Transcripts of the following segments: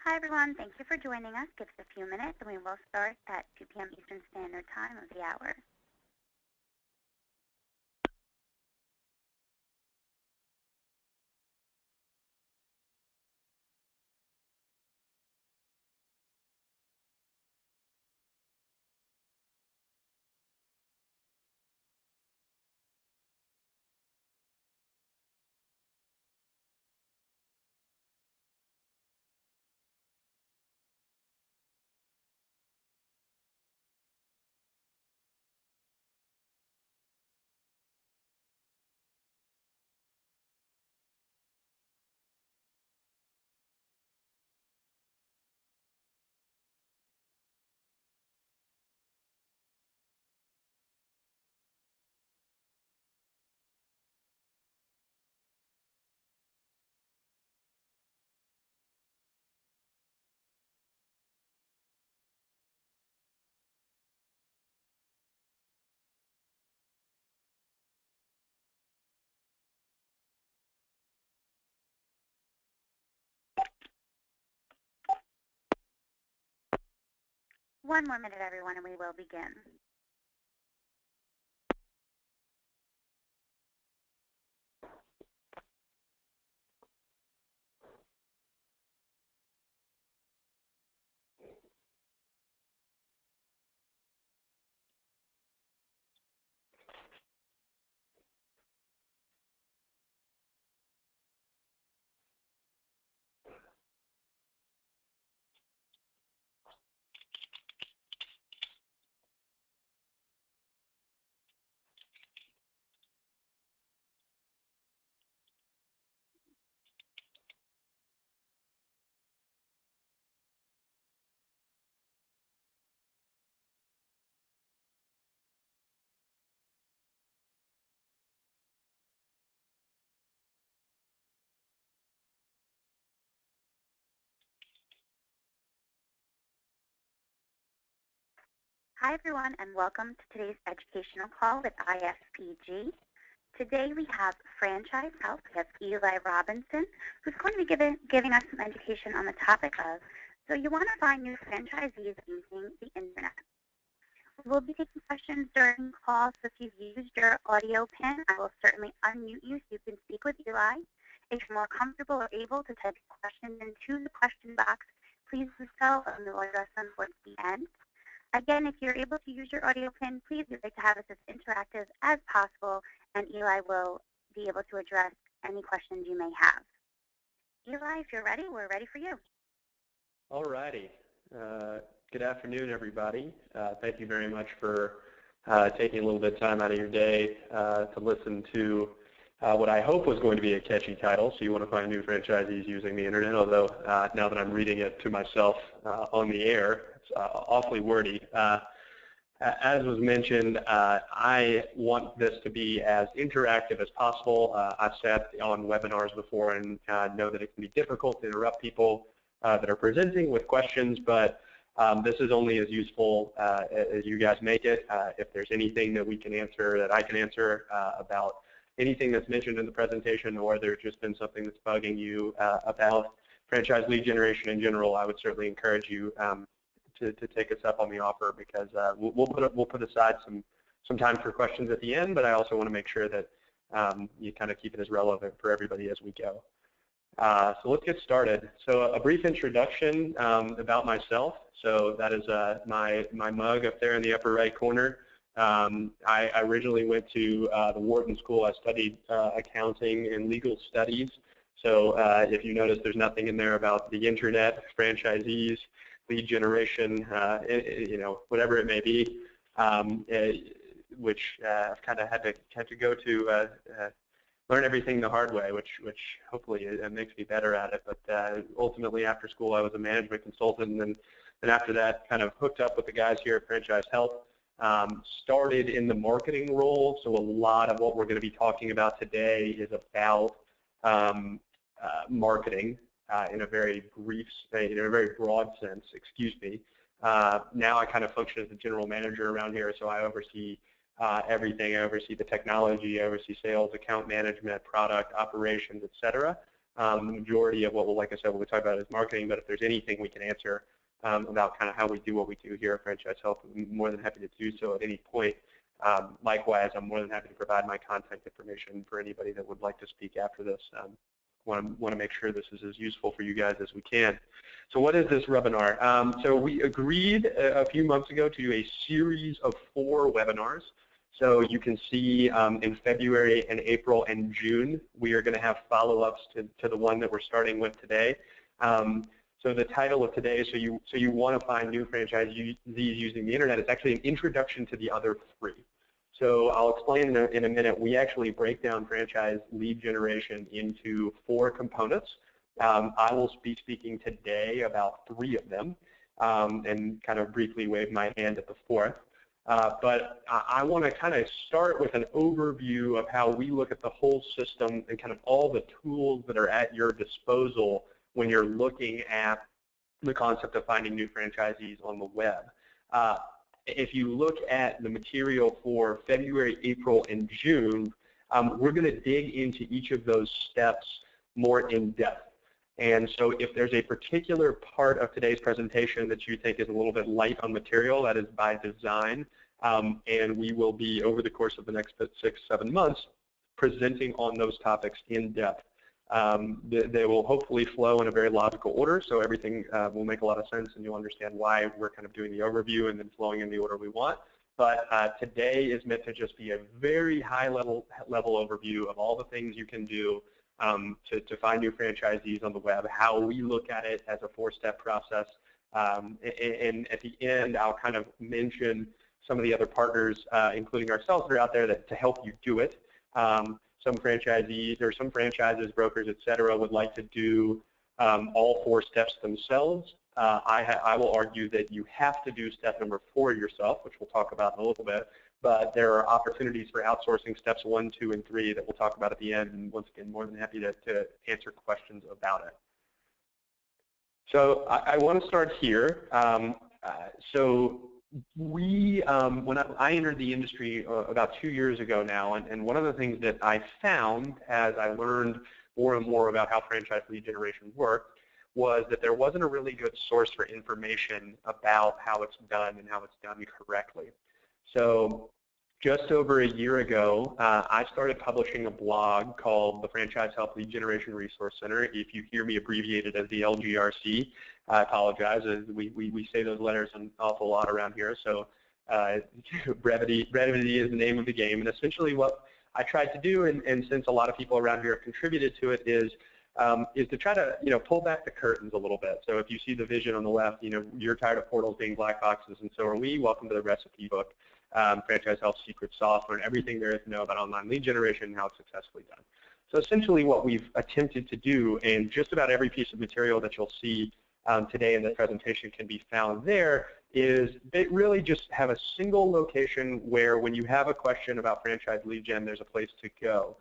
Hi, everyone. Thank you for joining us. Give us a few minutes, and we will start at 2 p.m. Eastern Standard Time of the hour. One more minute, everyone, and we will begin. Hi, everyone, and welcome to today's educational call with ISPG. Today we have Franchise Health. We have Eli Robinson, who's going to be giving us some education on the topic of, so you want to find new franchisees using the Internet. We will be taking questions during the call, so if you've used your audio pin, I will certainly unmute you so you can speak with Eli. If you're more comfortable or able to type questions into the question box, please do so, and we will address them towards the end. Again, if you're able to use your audio pin, please we'd like to have it as interactive as possible, and Eli will be able to address any questions you may have. Eli, if you're ready, we're ready for you. All righty. Good afternoon, everybody. Thank you very much for taking a little bit of time out of your day to listen to what I hope was going to be a catchy title. So you want to find new franchisees using the Internet, although now that I'm reading it to myself on the air, it's awfully wordy. As was mentioned, I want this to be as interactive as possible. I've sat on webinars before and know that it can be difficult to interrupt people that are presenting with questions, but this is only as useful as you guys make it. If there's anything that we can answer, that I can answer about anything that's mentioned in the presentation, or there's just been something that's bugging you about franchise lead generation in general, I would certainly encourage you to take us up on the offer, because we'll put aside some time for questions at the end, but I also want to make sure that you kind of keep it as relevant for everybody as we go. So let's get started. So a brief introduction about myself. So that is my mug up there in the upper right corner. I originally went to the Wharton School. I studied accounting and legal studies. So if you notice, there's nothing in there about the Internet, franchisees, lead generation, you know, whatever it may be, which I've kind of had to go to learn everything the hard way, which hopefully it makes me better at it. But ultimately, after school, I was a management consultant, and then after that, kind of hooked up with the guys here at Franchise Health. Started in the marketing role, so a lot of what we're going to be talking about today is about marketing in a very brief, in a very broad sense. Excuse me. Now I kind of function as the general manager around here, so I oversee everything. I oversee the technology, I oversee sales, account management, product, operations, etc. The majority of what like I said, what we talk about is marketing, but if there's anything we can answer about kind of how we do what we do here at Franchise Health, I'm more than happy to do so at any point. Likewise, I'm more than happy to provide my contact information for anybody that would like to speak after this. Want to make sure this is as useful for you guys as we can. So what is this webinar? So we agreed a few months ago to do a series of 4 webinars. So you can see in February and April and June, we are going to have follow-ups to the one that we're starting with today. So the title of today is so you want to find new franchisees using the internet. It's actually an introduction to the other 3. So I'll explain in a minute. We actually break down franchise lead generation into 4 components. I will be speaking today about 3 of them and kind of briefly wave my hand at the 4th. But I want to kind of start with an overview of how we look at the whole system and kind of all the tools that are at your disposal when you're looking at the concept of finding new franchisees on the web. If you look at the material for February, April, and June, we're going to dig into each of those steps more in depth. And so if there's a particular part of today's presentation that you think is a little bit light on material, that is by design. And we will be, over the course of the next 6-7 months, presenting on those topics in depth. They will hopefully flow in a very logical order, so everything will make a lot of sense and you'll understand why we're kind of doing the overview and then flowing in the order we want. But today is meant to just be a very high-level overview of all the things you can do to find new franchisees on the web, how we look at it as a 4-step process. And at the end, I'll kind of mention some of the other partners, including ourselves, that are out there to help you do it. Some franchisees or some franchises, brokers, et cetera, would like to do all 4 steps themselves. I will argue that you have to do step number 4 yourself, which we'll talk about in a little bit. But there are opportunities for outsourcing steps 1, 2, and 3 that we'll talk about at the end. And once again, more than happy to answer questions about it. So I want to start here. So we, when I entered the industry about 2 years ago now, and one of the things that I found as I learned more and more about how franchise lead generation worked was that there wasn't a really good source for information about how it's done and how it's done correctly. So just over a year ago, I started publishing a blog called the Franchise Health Lead Generation Resource Center. If you hear me abbreviated as the LGRC, I apologize. We say those letters an awful lot around here, so brevity is the name of the game. And essentially what I tried to do, and since a lot of people around here have contributed to it, is to try to pull back the curtains a little bit. So if you see the vision on the left, you're tired of portals being black boxes, and so are we. Welcome to the recipe book, Franchise Health Secret Sauce, and everything there is to know about online lead generation and how it's successfully done. So essentially what we've attempted to do, and just about every piece of material that you'll see today in the presentation can be found there, is really just have a single location where when you have a question about franchise lead gen, there's a place to go.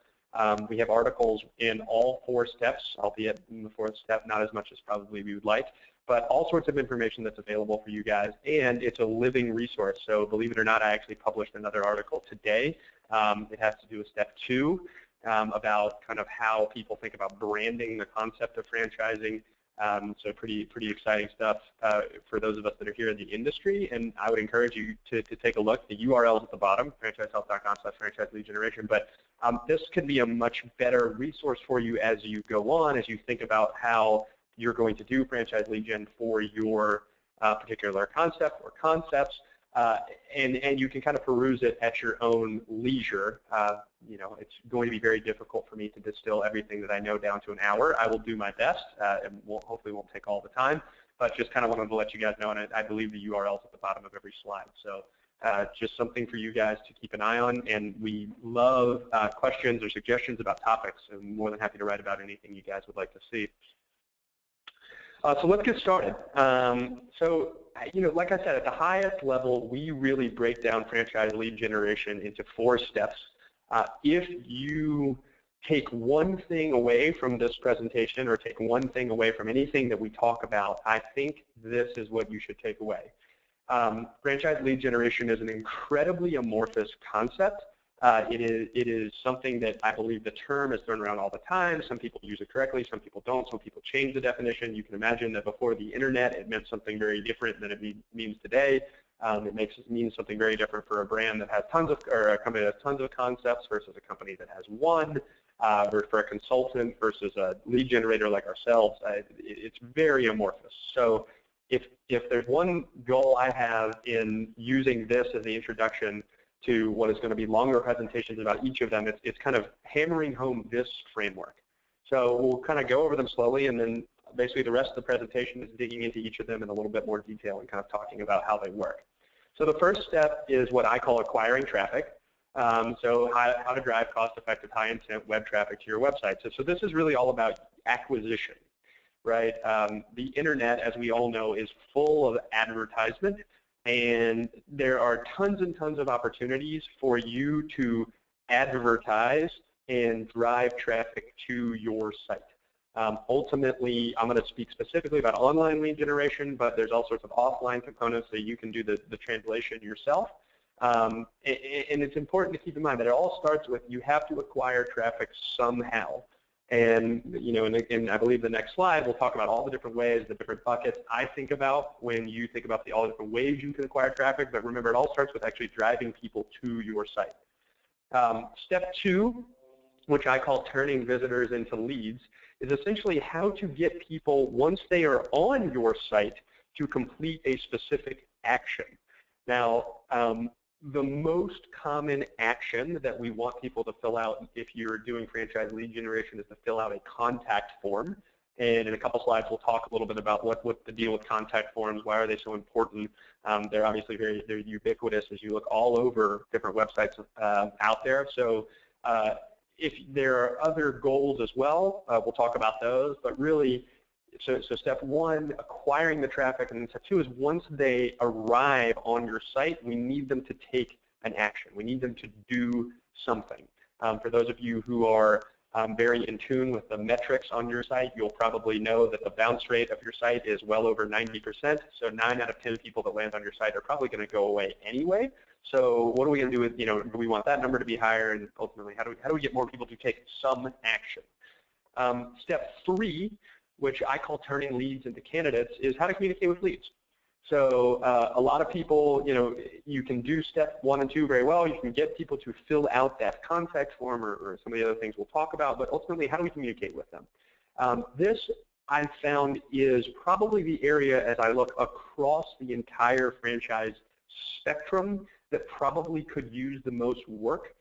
We have articles in all 4 steps, albeit in the 4th step not as much as probably we would like, but all sorts of information that's available for you guys, and it's a living resource. So believe it or not, I actually published another article today. It has to do with step 2 about kind of how people think about branding the concept of franchising. So pretty exciting stuff for those of us that are here in the industry, and I would encourage you to take a look. The URL is at the bottom, franchisehealth.com/franchise lead generation, but this could be a much better resource for you as you go on, as you think about how you're going to do franchise lead gen for your particular concept or concepts, and you can kind of peruse it at your own leisure. It's going to be very difficult for me to distill everything that I know down to an hour. I will do my best, and hopefully won't take all the time, but just kind of wanted to let you guys know, and I believe the URL is at the bottom of every slide. So just something for you guys to keep an eye on, and we love questions or suggestions about topics. I'm more than happy to write about anything you guys would like to see. So let's get started. Like I said, at the highest level, we really break down franchise lead generation into 4 steps. If you take one thing away from this presentation or take one thing away from anything that we talk about, I think this is what you should take away. Franchise lead generation is an incredibly amorphous concept. It is something that I believe the term is thrown around all the time. Some people use it correctly, some people don't, some people change the definition. You can imagine that before the internet, it meant something very different than it means today. It means something very different for a brand that has tons of, or a company that has tons of concepts versus a company that has one, or for a consultant versus a lead generator like ourselves. It's very amorphous. So if there's one goal I have in using this as the introduction to what is going to be longer presentations about each of them, it's kind of hammering home this framework. So we'll kind of go over them slowly, and then basically the rest of the presentation is digging into each of them in a little bit more detail and kind of talking about how they work. So the first step is what I call acquiring traffic. So how to drive cost-effective, high-intent web traffic to your website. So this is really all about acquisition, right? The internet, as we all know, is full of advertisement, and there are tons and tons of opportunities for you to advertise and drive traffic to your site. Ultimately, I'm going to speak specifically about online lead generation, but there's all sorts of offline components that you can do the translation yourself. And it's important to keep in mind that it all starts with you have to acquire traffic somehow. And and I believe the next slide will talk about all the different ways, the different buckets I think about when you think about all the different ways you can acquire traffic. But remember, it all starts with actually driving people to your site. Step 2, which I call turning visitors into leads, is essentially how to get people, once they are on your site, to complete a specific action. Now, the most common action that we want people to fill out if you're doing franchise lead generation is to fill out a contact form. And in a couple slides, we'll talk a little bit about what the deal with contact forms, why are they so important. They're obviously they're ubiquitous as you look all over different websites out there. So if there are other goals as well, we'll talk about those. But really, so step 1, acquiring the traffic, and then step 2 is once they arrive on your site, we need them to take an action. We need them to do something. For those of you who are very in tune with the metrics on your site, you'll probably know that the bounce rate of your site is well over 90%. So 9 out of 10 people that land on your site are probably going to go away anyway. So what are we going to do with, do we want that number to be higher, and ultimately how do we get more people to take some action? Step 3, which I call turning leads into candidates, is how to communicate with leads. So a lot of people, you can do step 1 and 2 very well. You can get people to fill out that contact form or some of the other things we'll talk about, but ultimately, how do we communicate with them? This, I've found, is probably the area, as I look across the entire franchise spectrum, that probably could use the most work.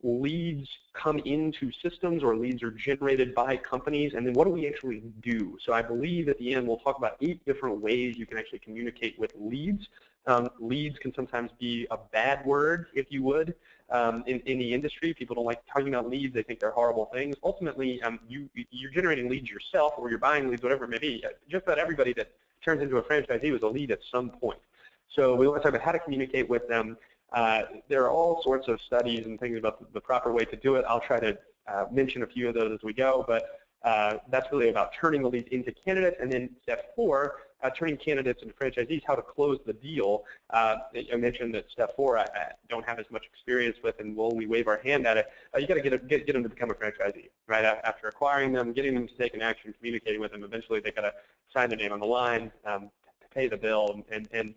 Leads come into systems, or leads are generated by companies, and then what do we actually do? So I believe at the end we'll talk about 8 different ways you can actually communicate with leads. Leads can sometimes be a bad word, if you would, in the industry. People don't like talking about leads. They think they're horrible things. Ultimately, you're generating leads yourself, or you're buying leads, whatever it may be. Just about everybody that turns into a franchisee was a lead at some point. So we want to talk about how to communicate with them. There are all sorts of studies and things about the proper way to do it. I'll try to mention a few of those as we go, but that's really about turning the leads into candidates. And then step 4, turning candidates into franchisees, how to close the deal. I mentioned that step 4 I don't have as much experience with, and we'll only wave our hand at it. You got to get them to become a franchisee, right? After acquiring them, getting them to take an action, communicating with them, eventually they got to sign their name on the line, to pay the bill, and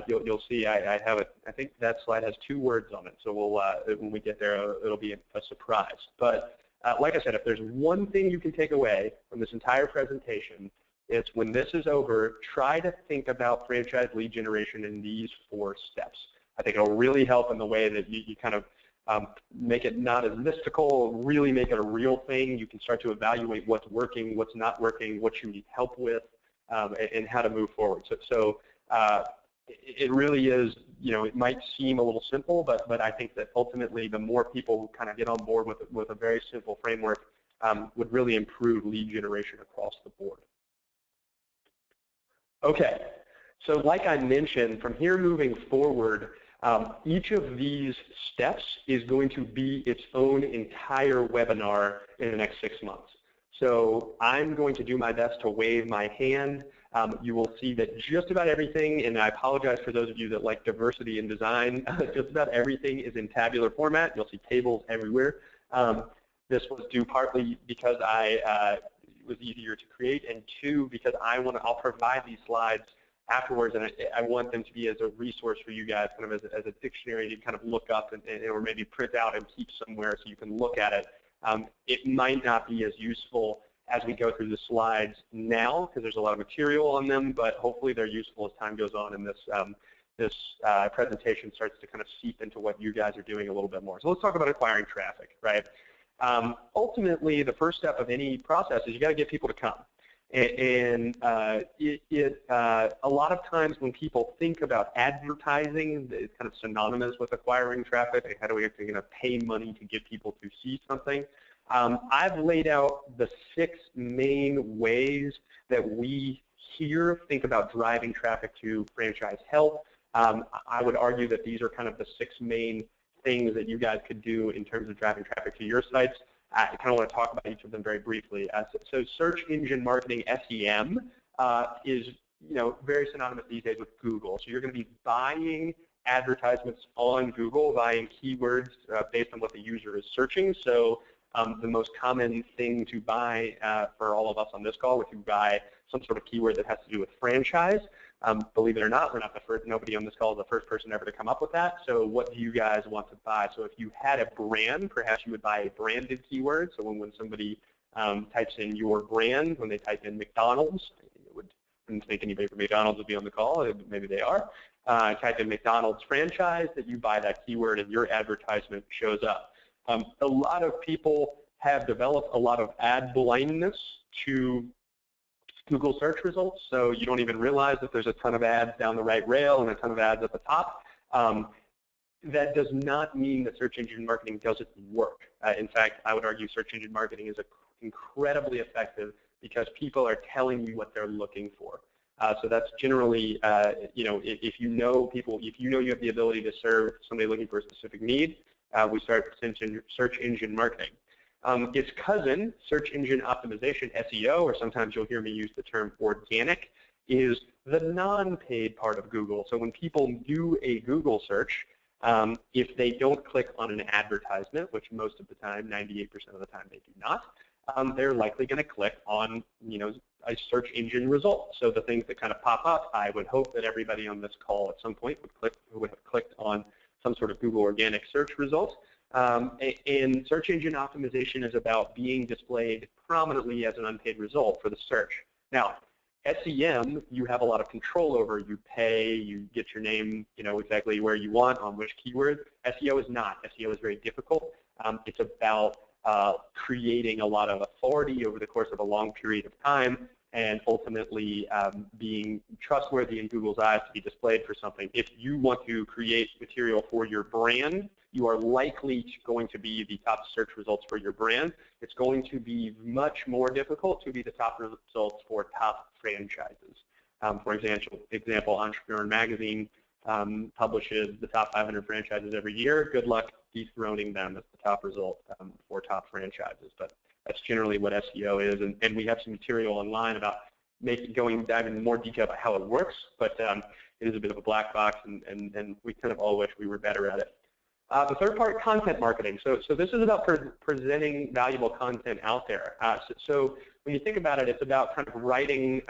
you'll see I have it. I think that slide has 2 words on it, so we'll when we get there, it'll be a surprise. But like I said, if there's one thing you can take away from this entire presentation, it's when this is over, try to think about franchise lead generation in these 4 steps. I think it'll really help in the way that you kind of make it not as mystical, really make it a real thing. You can start to evaluate what's working, what's not working, what you need help with, and how to move forward. So it really is, it might seem a little simple, but I think that ultimately the more people who kind of get on board with a very simple framework would really improve lead generation across the board. Okay, so like I mentioned, from here moving forward, each of these steps is going to be its own entire webinar in the next 6 months. So I'm going to do my best to wave my hand you will see that just about everything, and I apologize for those of you that like diversity in design, just about everything is in tabular format. You'll see tables everywhere. This was due partly because it was easier to create, and two, because I'll provide these slides afterwards, and I want them to be as a resource for you guys, kind of as a dictionary to kind of look up or maybe print out and keep somewhere so you can look at it. It might not be as useful as we go through the slides now because there's a lot of material on them, but hopefully they're useful as time goes on and this presentation starts to kind of seep into what you guys are doing a little bit more. So let's talk about acquiring traffic, right? Ultimately, the first step of any process is you got to get people to come. And a lot of times when people think about advertising, it's kind of synonymous with acquiring traffic. Like how do we actually pay money to get people to see something? I've laid out the 6 main ways that we here think about driving traffic to franchise health. I would argue that these are kind of the 6 main things that you guys could do in terms of driving traffic to your sites. I kind of want to talk about each of them very briefly. So search engine marketing, SEM, is very synonymous these days with Google. So you're going to be buying advertisements on Google, buying keywords based on what the user is searching. So the most common thing to buy for all of us on this call, if you buy some sort of keyword that has to do with franchise, believe it or not, we're not the first. Nobody on this call is the first person ever to come up with that. So what do you guys want to buy? So if you had a brand, perhaps you would buy a branded keyword. So when somebody types in your brand, when they type in McDonald's, wouldn't think anybody from McDonald's would be on the call. Maybe they are. Type in McDonald's franchise, that you buy that keyword and your advertisement shows up. A lot of people have developed a lot of ad blindness to Google search results, so you don't even realize that there's a ton of ads down the right rail and a ton of ads at the top. That does not mean that search engine marketing doesn't work. In fact, I would argue search engine marketing is incredibly effective because people are telling you what they're looking for. So that's generally, if you know you have the ability to serve somebody looking for a specific need, we start search engine marketing. Its cousin, search engine optimization, SEO, or sometimes you'll hear me use the term organic, is the non-paid part of Google. So when people do a Google search, if they don't click on an advertisement, which most of the time, 98% of the time they do not, they're likely going to click on, a search engine result. So the things that kind of pop up, I would hope that everybody on this call at some point would have clicked on some sort of Google organic search result. And search engine optimization is about being displayed prominently as an unpaid result for the search. Now, SEM, you have a lot of control over. You pay, you get your name, exactly where you want on which keyword. SEO is not. SEO is very difficult. It's about creating a lot of authority over the course of a long period of time, and ultimately being trustworthy in Google's eyes to be displayed for something. If you want to create material for your brand, you are likely going to be the top search results for your brand. It's going to be much more difficult to be the top results for top franchises. For example, Entrepreneur Magazine publishes the top 500 franchises every year. Good luck dethroning them as the top result for top franchises. But that's generally what SEO is, and we have some material online about diving in more detail about how it works, but it is a bit of a black box, and we kind of all wish we were better at it. The third part, content marketing. So this is about presenting valuable content out there. So when you think about it, it's about kind of writing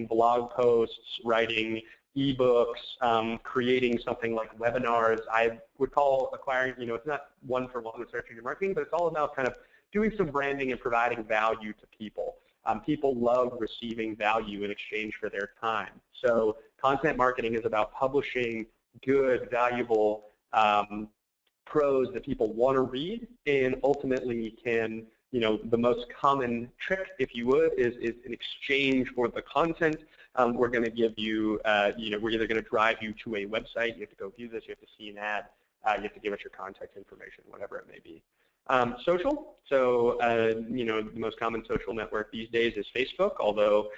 blog posts, writing ebooks, creating something like webinars. I would call acquiring, it's not one-for-one with search engine marketing, but it's all about kind of doing some branding and providing value to people. People love receiving value in exchange for their time. So content marketing is about publishing good, valuable prose that people want to read, and ultimately can, the most common trick, if you would, is in exchange for the content, we're going to give you, we're either going to drive you to a website, you have to go view this, you have to see an ad, you have to give us your contact information, whatever it may be. Social, so the most common social network these days is Facebook, although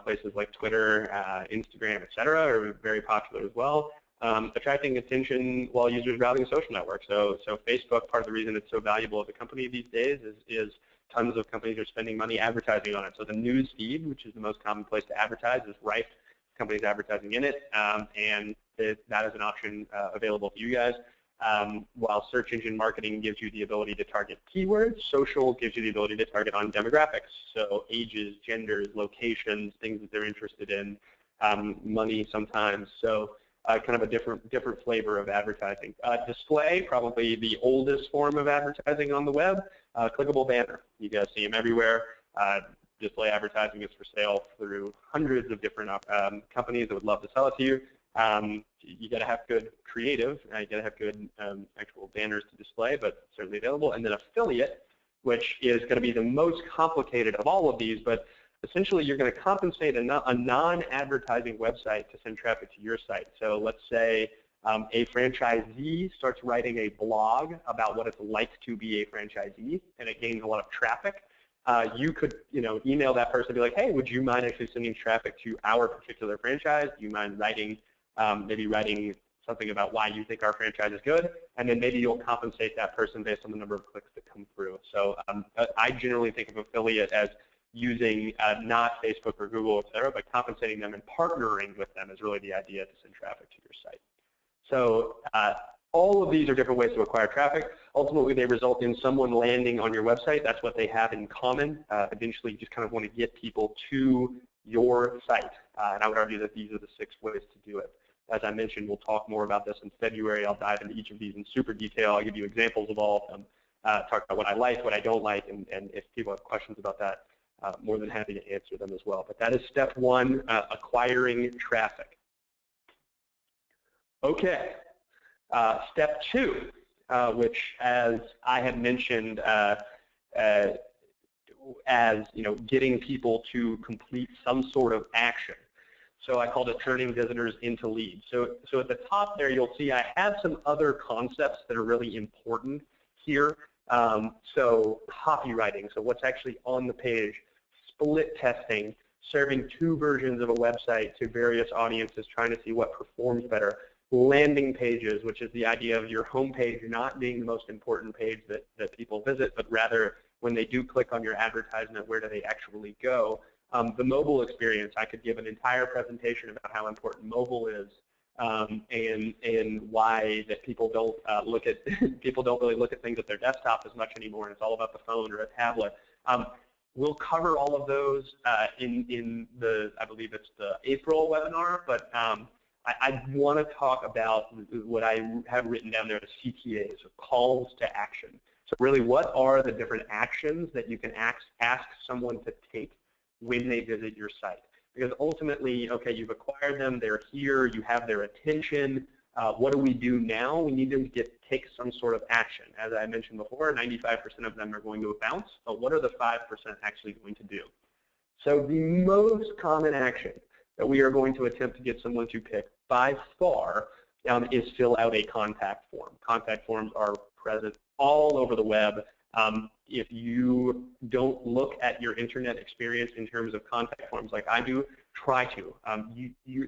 places like Twitter, Instagram, etc. are very popular as well. Attracting attention while users browsing a social network. So Facebook, part of the reason it's so valuable as a company these days is tons of companies are spending money advertising on it. So the news feed, which is the most common place to advertise, is rife with companies advertising in it, and that is an option available to you guys. While search engine marketing gives you the ability to target keywords, social gives you the ability to target on demographics, so ages, genders, locations, things that they're interested in, money sometimes. So kind of a different flavor of advertising. Display, probably the oldest form of advertising on the web. Clickable banner. You guys see them everywhere. Display advertising is for sale through hundreds of different companies that would love to sell it to you. You got to have good creative. You got to have good actual banners to display, but certainly available. And then affiliate, which is going to be the most complicated of all of these, but essentially you're going to compensate a non-advertising website to send traffic to your site. So let's say a franchisee starts writing a blog about what it's like to be a franchisee, and it gains a lot of traffic. You could, email that person and be like, hey, would you mind actually sending traffic to our particular franchise? Do you mind writing, maybe writing something about why you think our franchise is good? And then maybe you'll compensate that person based on the number of clicks that come through. So I generally think of affiliate as using not Facebook or Google, et cetera, but compensating them and partnering with them is really the idea to send traffic to your site. So all of these are different ways to acquire traffic. Ultimately, they result in someone landing on your website. That's what they have in common. Eventually, you just kind of want to get people to your site. And I would argue that these are the 6 ways to do it. As I mentioned, we'll talk more about this in February. I'll dive into each of these in super detail. I'll give you examples of all of them, talk about what I like, what I don't like, and if people have questions about that, more than happy to answer them as well. But that is step 1, acquiring traffic. Okay, step 2, which, as I had mentioned, as getting people to complete some sort of action. So I called it turning visitors into leads. So at the top there, you'll see I have some other concepts that are really important here. So copywriting, so what's actually on the page, split testing, serving 2 versions of a website to various audiences, trying to see what performs better. Landing pages, which is the idea of your home page not being the most important page that people visit, but rather when they do click on your advertisement, where do they actually go? The mobile experience, I could give an entire presentation about how important mobile is, and why that people don't people don't really look at things at their desktop as much anymore, and it's all about the phone or a tablet. We'll cover all of those in the, I believe it's the April webinar, but I want to talk about what I have written down there as CTAs, or calls to action. So really, what are the different actions that you can ask someone to take when they visit your site? Because ultimately, okay, you've acquired them, they're here, you have their attention. What do we do now? We need them to take some sort of action. As I mentioned before, 95% of them are going to bounce, but what are the 5% actually going to do? So the most common action that we are going to attempt to get someone to pick by far is fill out a contact form. Contact forms are present all over the web. If you don't look at your internet experience in terms of contact forms like I do, try to.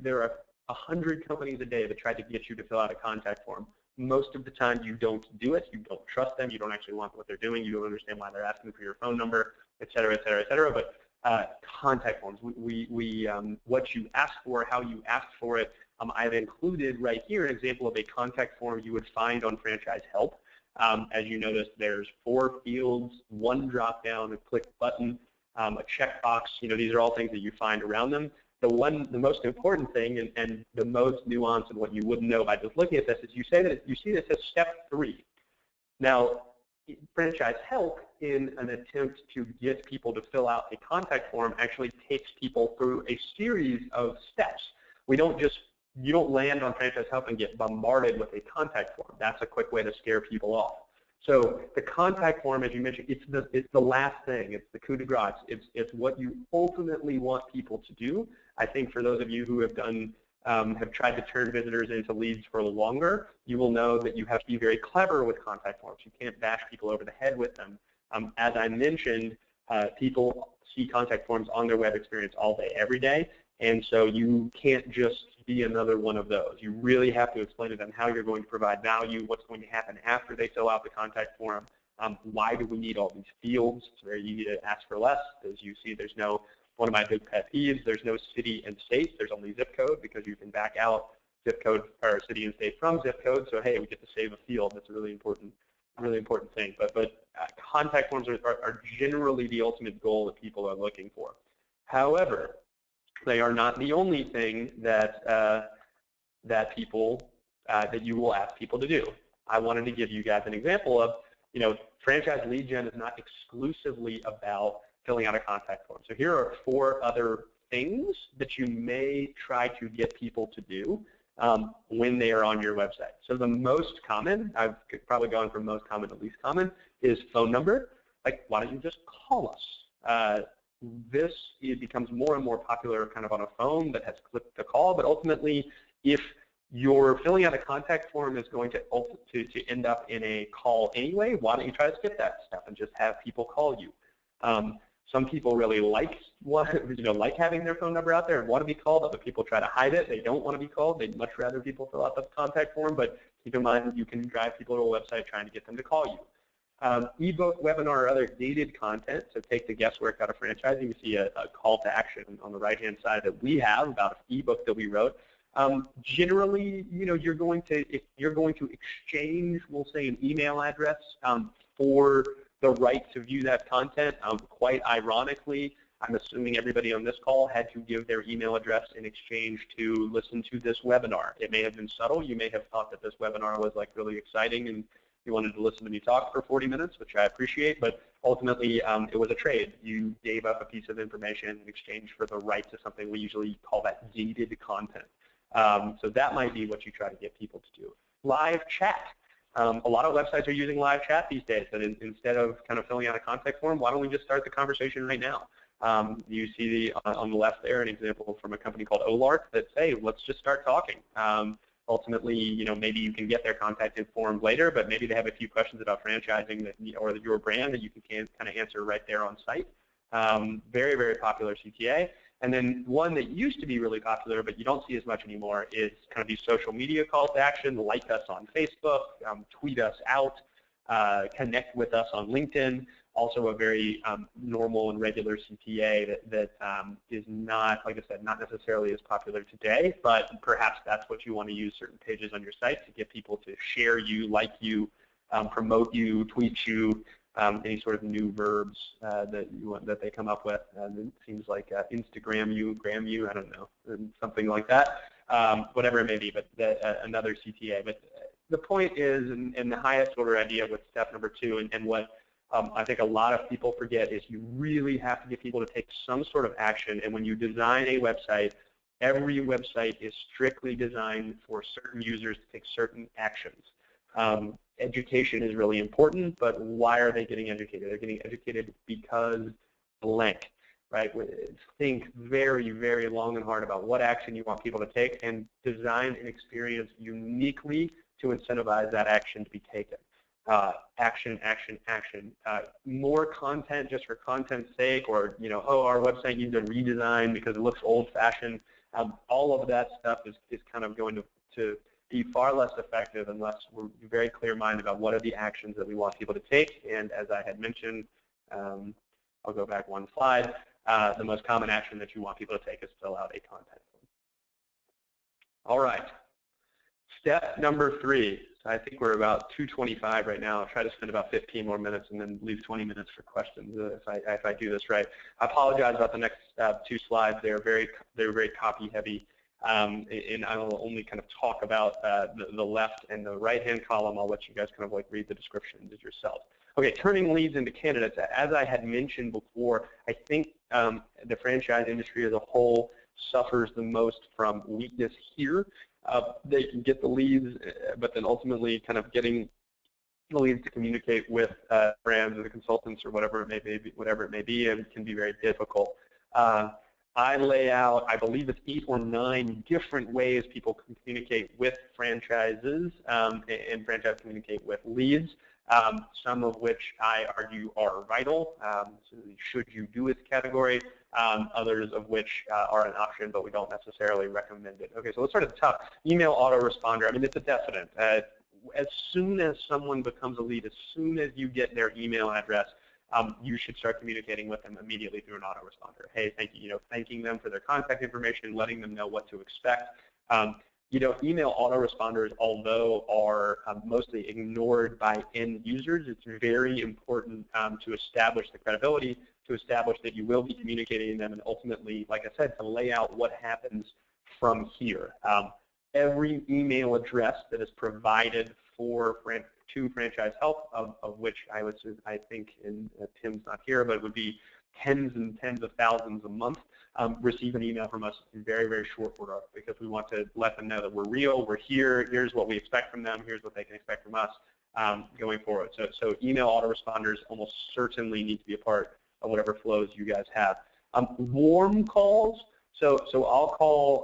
There are 100 companies a day that try to get you to fill out a contact form. Most of the time you don't do it, you don't trust them, you don't actually want what they're doing, you don't understand why they're asking for your phone number, et cetera, et cetera, et cetera. But contact forms, what you ask for, how you ask for it. I've included right here an example of a contact form you would find on Franchise Help. As you notice, there's 4 fields, 1 drop-down, a click button, a checkbox. These are all things that you find around them. The most important thing and the most nuanced and what you wouldn't know by just looking at this is you see this as step 3. Now, Franchise Help, in an attempt to get people to fill out a contact form, actually takes people through a series of steps. You don't land on Franchise Help and get bombarded with a contact form. That's a quick way to scare people off. So the contact form, as you mentioned, it's the last thing. It's the coup de grace. It's what you ultimately want people to do. I think for those of you who have tried to turn visitors into leads for longer, you will know that you have to be very clever with contact forms. You can't bash people over the head with them. As I mentioned, people see contact forms on their web experience all day, every day, and so you can't just be another one of those. You really have to explain to them how you're going to provide value, what's going to happen after they fill out the contact form, Why do we need all these fields? It's very easy to ask for less. As you see, there's no, one of my big pet peeves, there's no city and state. There's only zip code because you can back out zip code or city and state from zip code. So hey, we get to save a field. That's a really important thing. But contact forms are generally the ultimate goal that people are looking for. However, they are not the only thing that that you will ask people to do. I wanted to give you guys an example of, franchise lead gen is not exclusively about filling out a contact form. So here are 4 other things that you may try to get people to do when they are on your website. So the most common, I've probably gone from most common to least common, is phone number. Like, why don't you just call us? It becomes more and more popular kind of on a phone that has clicked the call, but ultimately, if you're filling out a contact form is going to end up in a call anyway, why don't you try to skip that step and just have people call you? Some people really like having their phone number out there and want to be called. Other people try to hide it. They don't want to be called. They'd much rather people fill out the contact form, but keep in mind you can drive people to a website trying to get them to call you. Ebook, webinar, or other gated content, so take the guesswork out of franchising. You see a call to action on the right-hand side that we have about an ebook that we wrote. Generally, you're going to exchange, we'll say, an email address for the right to view that content. Quite ironically, I'm assuming everybody on this call had to give their email address in exchange to listen to this webinar. It may have been subtle. You may have thought that this webinar was like really exciting and you wanted to listen to me talk for 40 minutes, which I appreciate, but ultimately it was a trade. You gave up a piece of information in exchange for the right to something. We usually call that gated content. So that might be what you try to get people to do. Live chat. A lot of websites are using live chat these days, and instead of kind of filling out a contact form, why don't we just start the conversation right now? You see on the left there an example from a company called Olark that say, let's just start talking. Ultimately, maybe you can get their contact informed later, but maybe they have a few questions about franchising or your brand that you can kind of answer right there on site. Very, very popular CTA. And then one that used to be really popular, but you don't see as much anymore, is kind of these social media calls to action. Like us on Facebook, tweet us out, connect with us on LinkedIn. Also a very normal and regular CTA that is not, like I said, not necessarily as popular today, but perhaps that's what you want to use certain pages on your site to get people to share you, like you, promote you, tweet you, any sort of new verbs that they come up with. It seems like Instagram you, gram you, I don't know, something like that, whatever it may be, but another CTA. But the point is, and the highest order idea with step number 2, and what I think a lot of people forget is you really have to get people to take some sort of action. And when you design a website, every website is strictly designed for certain users to take certain actions. Education is really important, but why are they getting educated? They're getting educated because blank, right? Think very, very long and hard about what action you want people to take and design an experience uniquely to incentivize that action to be taken. Action, action, action. More content just for content's sake, or oh, our website needs a redesign because it looks old-fashioned. All of that stuff is kind of going to be far less effective unless we're very clear-minded about what are the actions that we want people to take. And as I had mentioned, I'll go back one slide. The most common action that you want people to take is fill out a contact form. All right. Step number 3. So I think we're about 2:25 right now. I'll try to spend about 15 more minutes and then leave 20 minutes for questions if I do this right. I apologize about the next 2 slides. They're very copy heavy, and I will only kind of talk about the left and the right-hand column. I'll let you guys kind of like read the descriptions yourselves. Okay, turning leads into candidates. As I had mentioned before, I think the franchise industry as a whole suffers the most from weakness here. They can get the leads, but then ultimately kind of getting the leads to communicate with brands or the consultants or whatever it may be, and can be very difficult. I lay out, I believe it's 8 or 9 different ways people can communicate with franchises and franchise communicate with leads, some of which I argue are vital, so should you do its category, others of which are an option, but we don't necessarily recommend it. Okay, so let's start at the top. Email autoresponder. I mean, it's a definite. as soon as someone becomes a lead, as soon as you get their email address, you should start communicating with them immediately through an autoresponder. Hey, thank you. Thanking them for their contact information, letting them know what to expect. Email autoresponders, although are mostly ignored by end users, it's very important to establish the credibility, to establish that you will be communicating them, and ultimately, like I said, to lay out what happens from here. Every email address that is provided to Franchise Health, of which I think, and Tim's not here, but it would be tens and tens of thousands a month, receive an email from us in very, very short order, because we want to let them know that we're real, we're here, here's what we expect from them, here's what they can expect from us going forward. So email autoresponders almost certainly need to be a part of whatever flows you guys have. Warm calls. So I'll call,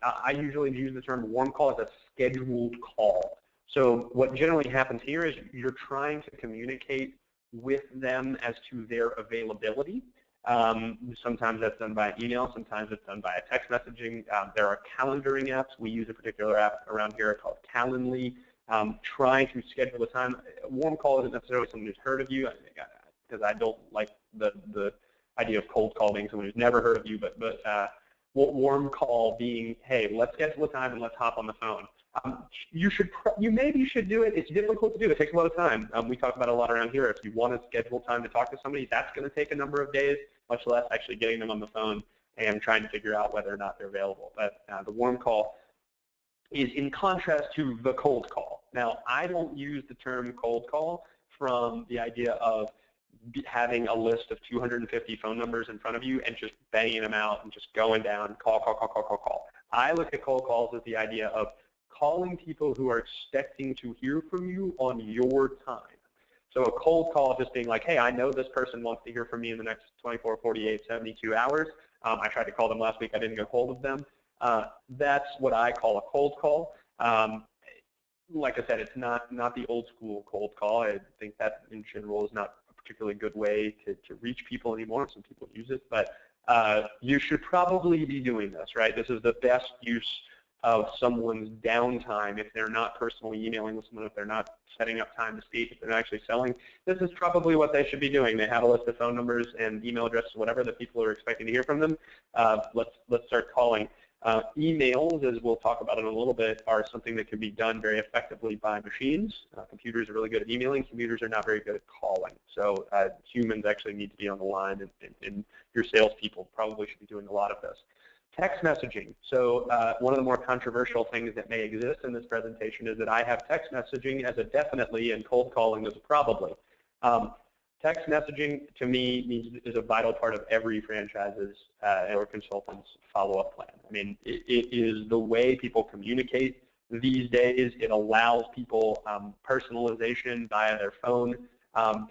I usually use the term warm call as a scheduled call. So what generally happens here is you're trying to communicate with them as to their availability. Sometimes that's done by email, sometimes it's done by text messaging. There are calendaring apps. We use a particular app around here called Calendly. Trying to schedule a time. A warm call isn't necessarily someone who's heard of you, because I don't like the idea of cold call being someone who's never heard of you, but warm call being, hey, let's schedule a time and let's hop on the phone. You maybe should do it. It's difficult to do. It takes a lot of time. We talk about it a lot around here. If you want to schedule time to talk to somebody, that's going to take a number of days, much less actually getting them on the phone and trying to figure out whether or not they're available. But the warm call is in contrast to the cold call. Now, I don't use the term cold call from the idea of having a list of 250 phone numbers in front of you and just banging them out and just going down, call. I look at cold calls as the idea of calling people who are expecting to hear from you on your time. So a cold call just being like, hey, I know this person wants to hear from me in the next 24, 48, 72 hours. I tried to call them last week. I didn't get hold of them. That's what I call a cold call. Like I said, it's not the old school cold call. I think that in general is not a particularly good way to reach people anymore. Some people use it, but you should probably be doing this, right? This is the best use of someone's downtime if they're not personally emailing with someone, if they're not setting up time to speak, if they're not actually selling. This is probably what they should be doing. They have a list of phone numbers and email addresses, whatever, that people are expecting to hear from them. Let's start calling. Emails, as we'll talk about in a little bit, are something that can be done very effectively by machines. Computers are really good at emailing. Computers are not very good at calling. So humans actually need to be on the line, and your salespeople probably should be doing a lot of this. Text messaging. So one of the more controversial things that may exist in this presentation is that I have text messaging as a definitely and cold calling as a probably. Text messaging, to me, is a vital part of every franchise's or consultant's follow-up plan. I mean, it is the way people communicate these days. It allows people personalization via their phone.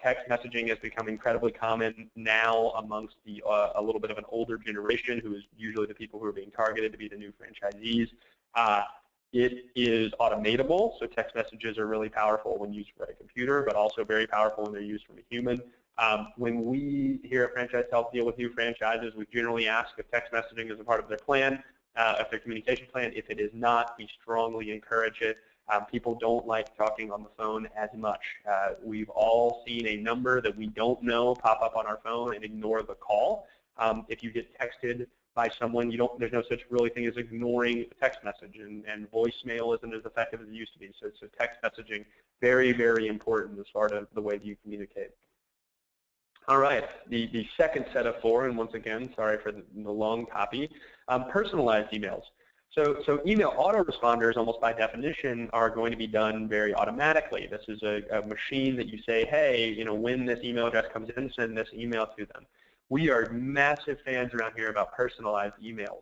Text messaging has become incredibly common now amongst a little bit of an older generation, who is usually the people who are being targeted to be the new franchisees. It is automatable, so text messages are really powerful when used by a computer, but also very powerful when they're used from a human. When we here at Franchise Health deal with new franchises, we generally ask if text messaging is a part of their plan, of their communication plan. If it is not, we strongly encourage it. People don't like talking on the phone as much. We've all seen a number that we don't know pop up on our phone and ignore the call. If you get texted by someone, there's no such really thing as ignoring a text message, and voicemail isn't as effective as it used to be. So text messaging, very, very important as part of the way that you communicate. All right, the second set of four, and once again, sorry for the long copy, personalized emails. So email autoresponders, almost by definition, are going to be done very automatically. This is a machine that you say, hey, when this email address comes in, send this email to them. We are massive fans around here about personalized emails.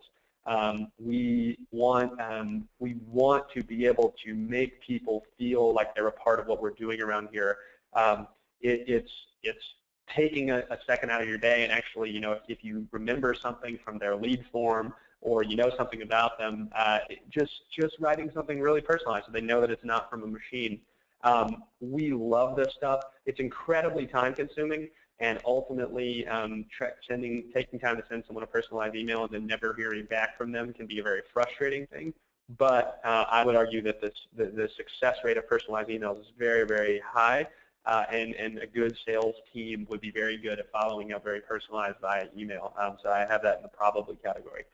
We want to be able to make people feel like they're a part of what we're doing around here. It's taking a second out of your day and actually, if you remember something from their lead form, or something about them, just writing something really personalized so they know that it's not from a machine. We love this stuff. It's incredibly time-consuming, and ultimately taking time to send someone a personalized email and then never hearing back from them can be a very frustrating thing. but I would argue that the success rate of personalized emails is very, very high, and a good sales team would be very good at following up very personalized via email. So I have that in the probably category.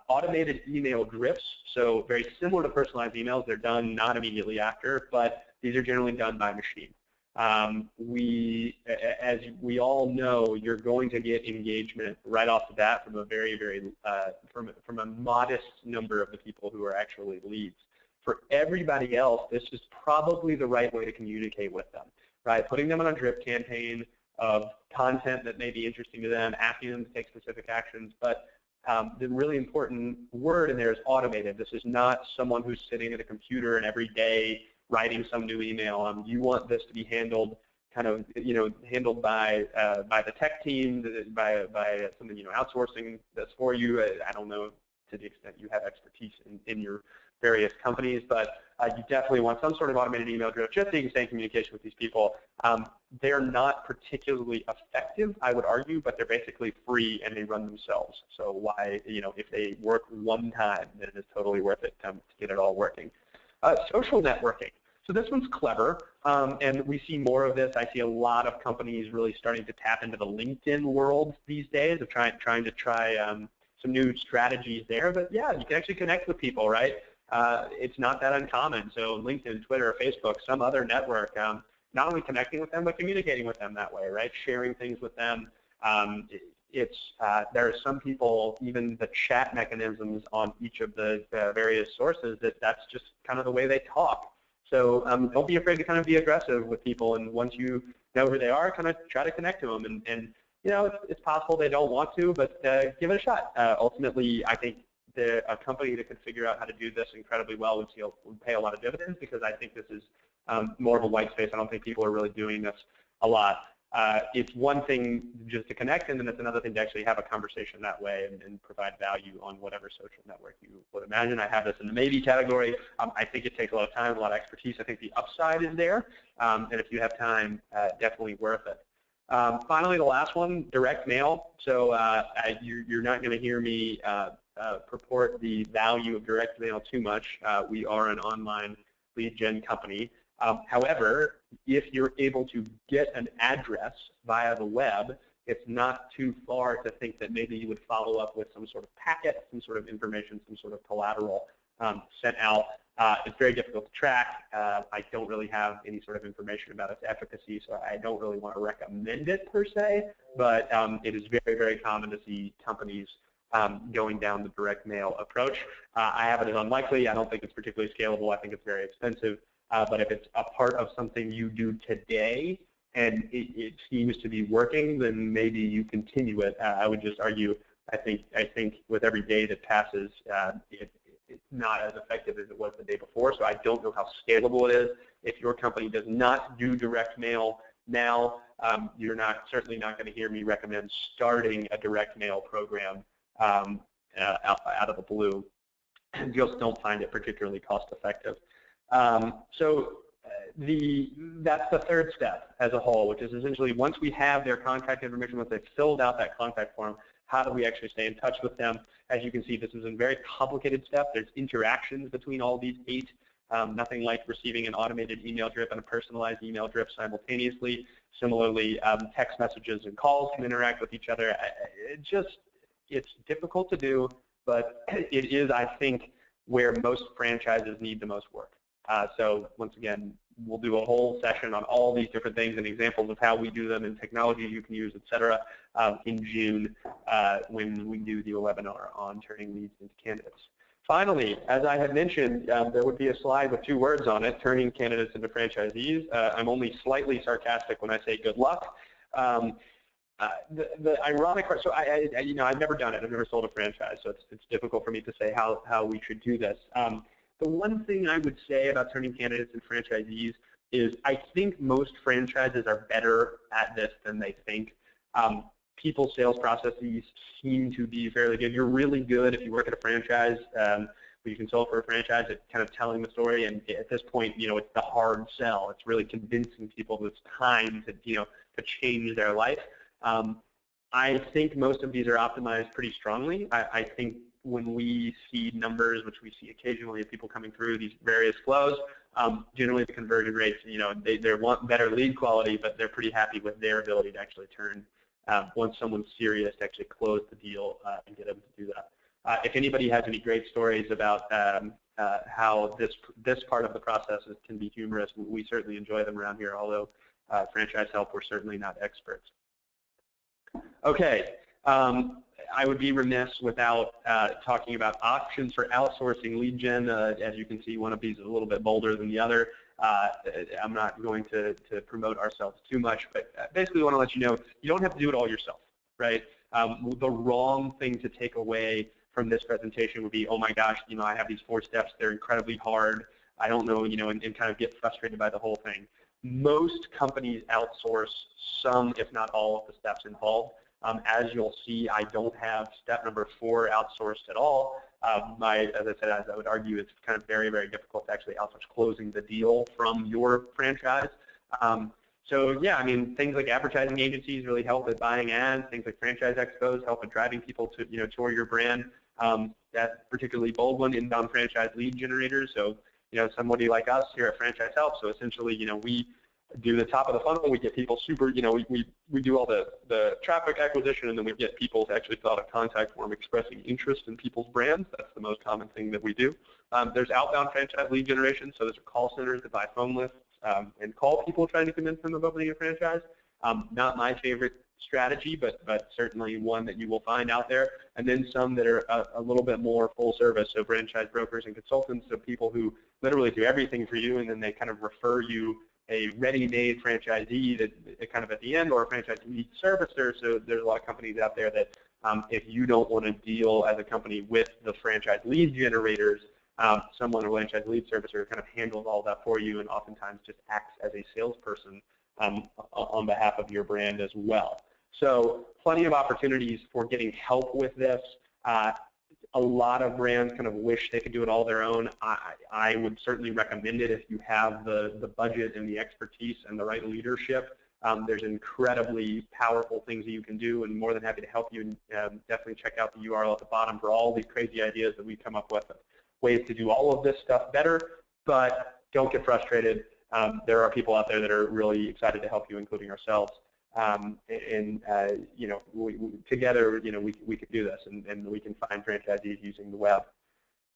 Automated email drifts, so very similar to personalized emails. They're done not immediately after, but these are generally done by machine. As we all know, you're going to get engagement right off the bat from a very, very from a modest number of the people who are actually leads. For everybody else, this is probably the right way to communicate with them, right? Putting them on a drip campaign of content that may be interesting to them, asking them to take specific actions, but the really important word in there is automated. This is not someone who's sitting at a computer and every day writing some new email. You want this to be handled kind of, handled by the tech team, by something, outsourcing that's for you. I don't know to the extent you have expertise in your various companies, but you definitely want some sort of automated email drift just so you can stay in communication with these people. They're not particularly effective, I would argue, but they're basically free and they run themselves. So why, if they work one time, then it is totally worth it to get it all working. Social networking. So this one's clever, and we see more of this. I see a lot of companies really starting to tap into the LinkedIn world these days of trying to try some new strategies there. But yeah, you can actually connect with people, right? It's not that uncommon. So LinkedIn, Twitter, Facebook, some other network, not only connecting with them, but communicating with them that way, right? Sharing things with them. There are some people, even the chat mechanisms on each of the various sources, that's just kind of the way they talk. So don't be afraid to kind of be aggressive with people, and once you know who they are, kind of try to connect to them. And it's possible they don't want to, but give it a shot. Ultimately, I think a company that could figure out how to do this incredibly well would pay a lot of dividends, because I think this is more of a white space. I don't think people are really doing this a lot. It's one thing just to connect, and then it's another thing to actually have a conversation that way and provide value on whatever social network you would imagine. I have this in the maybe category. I think it takes a lot of time, a lot of expertise. I think the upside is there, and if you have time, definitely worth it. Finally, the last one, direct mail. So you're not going to hear me purport the value of direct mail too much. We are an online lead gen company. However, if you're able to get an address via the web, it's not too far to think that maybe you would follow up with some sort of packet, some sort of information, some sort of collateral sent out. It's very difficult to track. I don't really have any sort of information about its efficacy, so I don't really want to recommend it per se, but it is very, very common to see companies going down the direct mail approach. I have it as unlikely. I don't think it's particularly scalable. I think it's very expensive. But if it's a part of something you do today and it seems to be working, then maybe you continue it. I would just argue, I think with every day that passes, it's not as effective as it was the day before. So I don't know how scalable it is. If your company does not do direct mail now, you're certainly not going to hear me recommend starting a direct mail program out of the blue. Just don't find it particularly cost effective. So that's the third step as a whole, which is essentially once we have their contact information, once they've filled out that contact form, how do we actually stay in touch with them? As you can see, this is a very complicated step. There's interactions between all these 8. Nothing like receiving an automated email drip and a personalized email drip simultaneously. Similarly, text messages and calls can interact with each other. It's difficult to do, but it is, I think, where most franchises need the most work. So once again, we'll do a whole session on all these different things and examples of how we do them and technologies you can use, et cetera, in June when we do the webinar on turning leads into candidates. Finally, as I had mentioned, there would be a slide with 2 words on it, turning candidates into franchisees. I'm only slightly sarcastic when I say good luck. The ironic part, so I've never done it. I've never sold a franchise, so it's difficult for me to say how we should do this. The one thing I would say about turning candidates into franchisees is I think most franchises are better at this than they think. People's sales processes seem to be fairly good. You're really good if you work at a franchise, where you consult for a franchise at kind of telling the story, and at this point, it's the hard sell. It's really convincing people that it's time to change their life. I think most of these are optimized pretty strongly. I think when we see numbers, which we see occasionally of people coming through these various flows, generally the conversion rates, they want better lead quality, but they're pretty happy with their ability to actually turn, once someone's serious, to actually close the deal and get them to do that. If anybody has any great stories about how this part of the process can be humorous, we certainly enjoy them around here, although franchise help, we're certainly not experts. Okay, I would be remiss without talking about options for outsourcing lead gen. As you can see, one of these is a little bit bolder than the other. I'm not going to promote ourselves too much, but basically want to let you know you don't have to do it all yourself, right? The wrong thing to take away from this presentation would be, oh my gosh, I have these 4 steps, they're incredibly hard, I don't know, and kind of get frustrated by the whole thing. Most companies outsource some, if not all, of the steps involved. As you'll see, I don't have step number 4 outsourced at all. As I said, as I would argue, it's kind of very, very difficult to actually outsource closing the deal from your franchise. So yeah, I mean, things like advertising agencies really help with buying ads. Things like franchise expos help with driving people to, toward your brand. That particularly bold one, inbound franchise lead generators. So, somebody like us here at Franchise Help. So essentially, we do the top of the funnel. We get people super, we do all the traffic acquisition, and then we get people to actually fill out a contact form expressing interest in people's brands. That's the most common thing that we do. There's outbound franchise lead generation. So those are call centers that buy phone lists and call people trying to convince them of opening a franchise. Not my favorite strategy, but certainly one that you will find out there. And then some that are a little bit more full service, so franchise brokers and consultants, so people who literally do everything for you, and then they kind of refer you a ready-made franchisee that kind of at the end, or a franchisee servicer. So there's a lot of companies out there that if you don't want to deal as a company with the franchise lead generators, someone, a franchise lead servicer, kind of handles all that for you, and oftentimes just acts as a salesperson on behalf of your brand as well. So plenty of opportunities for getting help with this. A lot of brands kind of wish they could do it all their own. I would certainly recommend it if you have the budget and the expertise and the right leadership. There's incredibly powerful things that you can do, and more than happy to help you. And definitely check out the URL at the bottom for all these crazy ideas that we come up with, ways to do all of this stuff better. But don't get frustrated. There are people out there that are really excited to help you, including ourselves. Together, we could do this, and we can find franchisees using the web.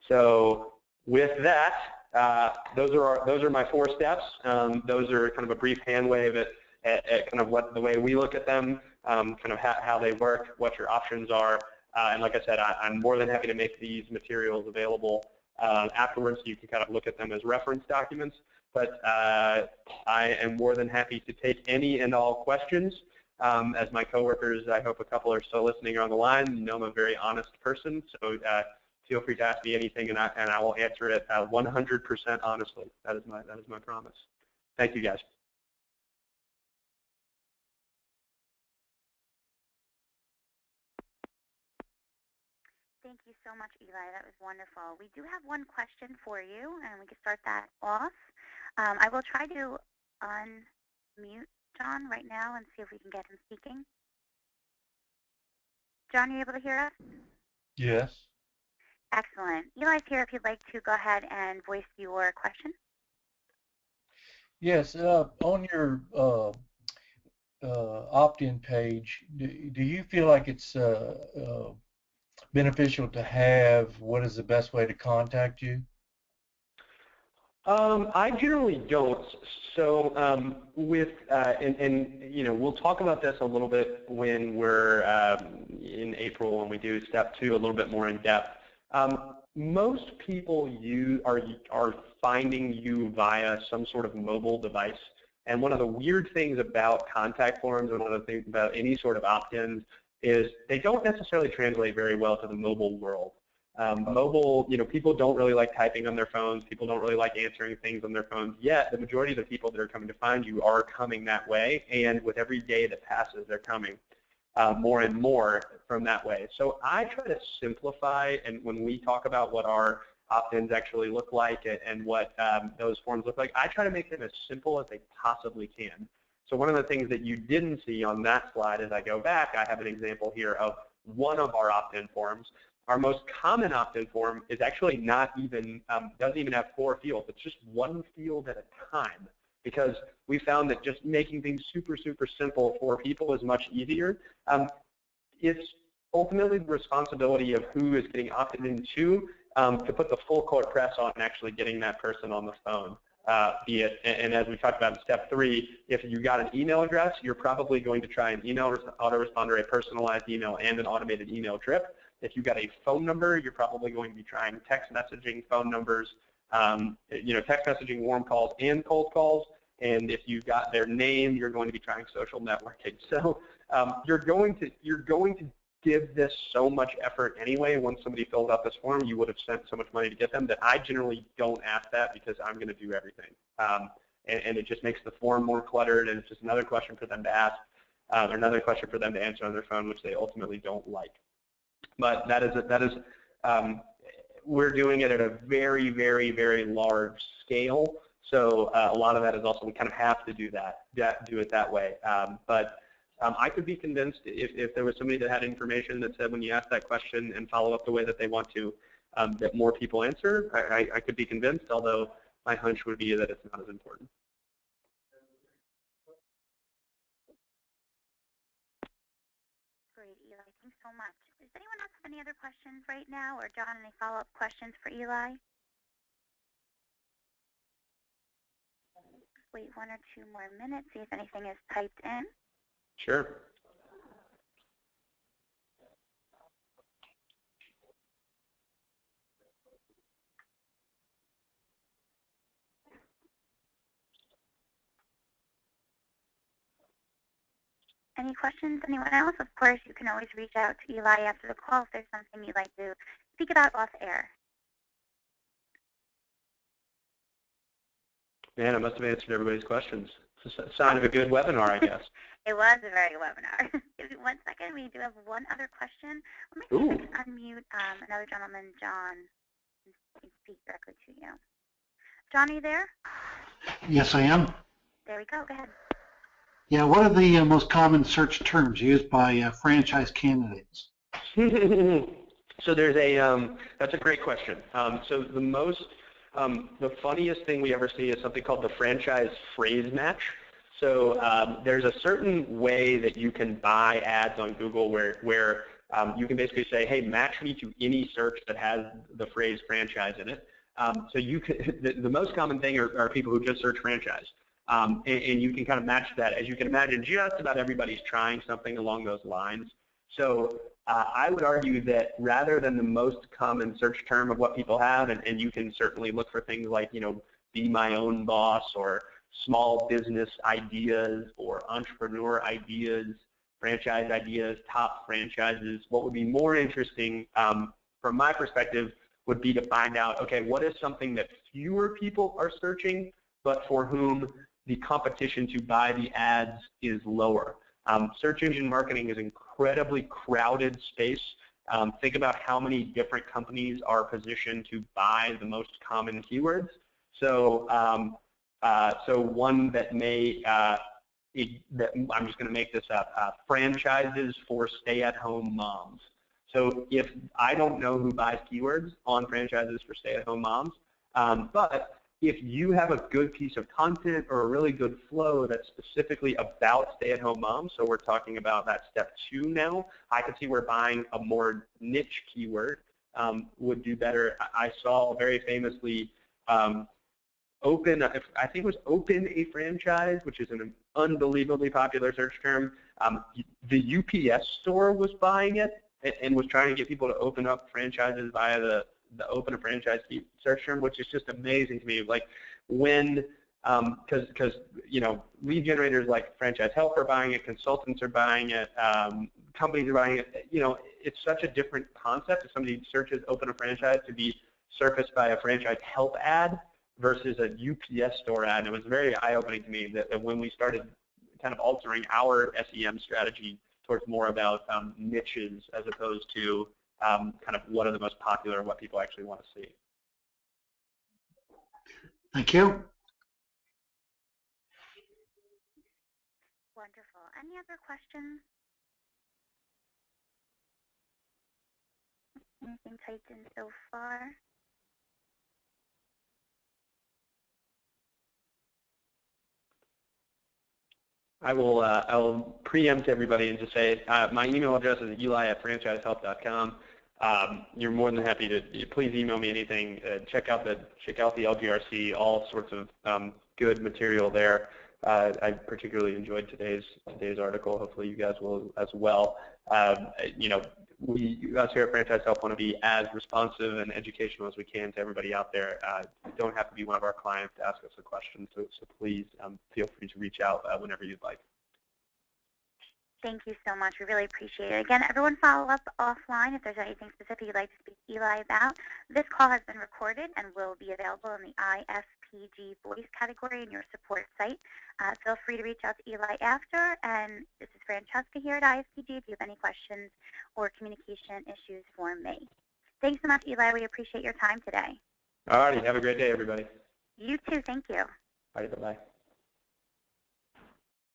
So with that, those are my 4 steps. Those are kind of a brief hand wave at kind of the way we look at them, kind of how they work, what your options are. And like I said, I'm more than happy to make these materials available afterwards, so you can kind of look at them as reference documents. But I am more than happy to take any and all questions. As my coworkers, I hope a couple are still listening on the line. I'm a very honest person, so feel free to ask me anything, and I will answer it 100% honestly. That is my promise. Thank you, guys. Thank you so much, Eli. That was wonderful. We do have one question for you, and we can start that off. I will try to unmute John right now and see if we can get him speaking. John, are you able to hear us? Yes. Excellent. Eli's here if you'd like to go ahead and voice your question. Yes. On your opt-in page, do you feel like it's beneficial to have what is the best way to contact you? I generally don't. So we'll talk about this a little bit when we're in April, when we do step 2 a little bit more in depth. Most people are finding you via some sort of mobile device. And one of the weird things about contact forms, and one of the things about any sort of opt-ins, is they don't necessarily translate very well to the mobile world. Mobile, people don't really like typing on their phones. People don't really like answering things on their phones. Yet the majority of the people that are coming to find you are coming that way, and with every day that passes, they're coming more and more from that way. So I try to simplify, and when we talk about what our opt-ins actually look like and what those forms look like, I try to make them as simple as they possibly can. So one of the things that you didn't see on that slide, as I go back, I have an example here of one of our opt-in forms. Our most common opt-in form is actually not even, doesn't even have 4 fields. It's just 1 field at a time, because we found that just making things super, super simple for people is much easier. It's ultimately the responsibility of who is getting opted into to put the full court press on actually getting that person on the phone. Be it, and as we talked about in step 3, if you got an email address, you're probably going to try an email autoresponder, a personalized email, and an automated email drip. If you got a phone number, you're probably going to be trying text messaging, phone numbers, text messaging, warm calls, and cold calls. And if you got their name, you're going to be trying social networking. So you're going to give this so much effort anyway. Once somebody filled out this form, you would have spent so much money to get them that I generally don't ask that, because I'm going to do everything. And it just makes the form more cluttered, and it's just another question for them to ask, or another question for them to answer on their phone, which they ultimately don't like. But that is we're doing it at a very, very, very large scale. So a lot of that is also we kind of have to do it that way. But I could be convinced if there was somebody that had information that said when you ask that question and follow up the way that they want to, that more people answer. I could be convinced, although my hunch would be that it's not as important. Great, Eli. Thanks so much. Does anyone else have any other questions right now, or John, any follow-up questions for Eli? Wait 1 or 2 more minutes, see if anything is typed in. Sure. Any questions, anyone else? Of course, you can always reach out to Eli after the call if there's something you'd like to speak about off air. Man, I must have answered everybody's questions. It's a sign of a good webinar, I guess. It was a very good webinar. Give me 1 second. We do have one other question. Let me see if I can unmute another gentleman, John, and speak directly to you. John, are you there? Yes, I am. There we go. Go ahead. Yeah, what are the most common search terms used by franchise candidates? So there's that's a great question. So the funniest thing we ever see is something called the franchise phrase match. So there's a certain way that you can buy ads on Google where you can basically say, hey, match me to any search that has the phrase franchise in it. So you can, the most common thing are people who just search franchise. And you can kind of match that. As you can imagine, just about everybody's trying something along those lines. So I would argue that rather than the most common search term of what people have, and you can certainly look for things like, be my own boss, or small business ideas, or entrepreneur ideas, franchise ideas, top franchises. What would be more interesting from my perspective would be to find out, okay, what is something that fewer people are searching, but for whom the competition to buy the ads is lower. Search engine marketing is an incredibly crowded space. Think about how many different companies are positioned to buy the most common keywords. So, so one that may, I'm just going to make this up, franchises for stay-at-home moms. So if I don't know who buys keywords on franchises for stay-at-home moms, but if you have a good piece of content or a really good flow that's specifically about stay-at-home moms, so we're talking about that step 2 now, I could see where buying a more niche keyword would do better. I saw very famously I think it was Open a Franchise, which is an unbelievably popular search term. The UPS store was buying it and was trying to get people to open up franchises via the Open a Franchise search term, which is just amazing to me. Like when, because lead generators like Franchise Help are buying it, consultants are buying it, companies are buying it. It's such a different concept if somebody searches Open a Franchise to be surfaced by a Franchise Help ad versus a UPS store ad. And it was very eye-opening to me that when we started kind of altering our SEM strategy towards more about niches as opposed to kind of what are the most popular and what people actually want to see. Thank you. Wonderful. Any other questions? anything typed in so far. I'll preempt everybody and just say my email address is eli@franchisehelp.com. You're more than happy to please email me anything. Check out the L GRC, all sorts of good material there. I particularly enjoyed today's article. Hopefully you guys will as well. You know, us here at Franchise Help want to be as responsive and educational as we can to everybody out there. You don't have to be one of our clients to ask us a question, so please feel free to reach out whenever you'd like. Thank you so much. We really appreciate it. Again, everyone follow up offline if there's anything specific you'd like to speak to Eli about. This call has been recorded and will be available in the IFPG voice category in your support site. Feel free to reach out to Eli after. And this is Francesca here at IFPG if you have any questions or communication issues for me. Thanks so much, Eli. We appreciate your time today. All righty. Have a great day, everybody. You too. Thank you. All right. Bye-bye.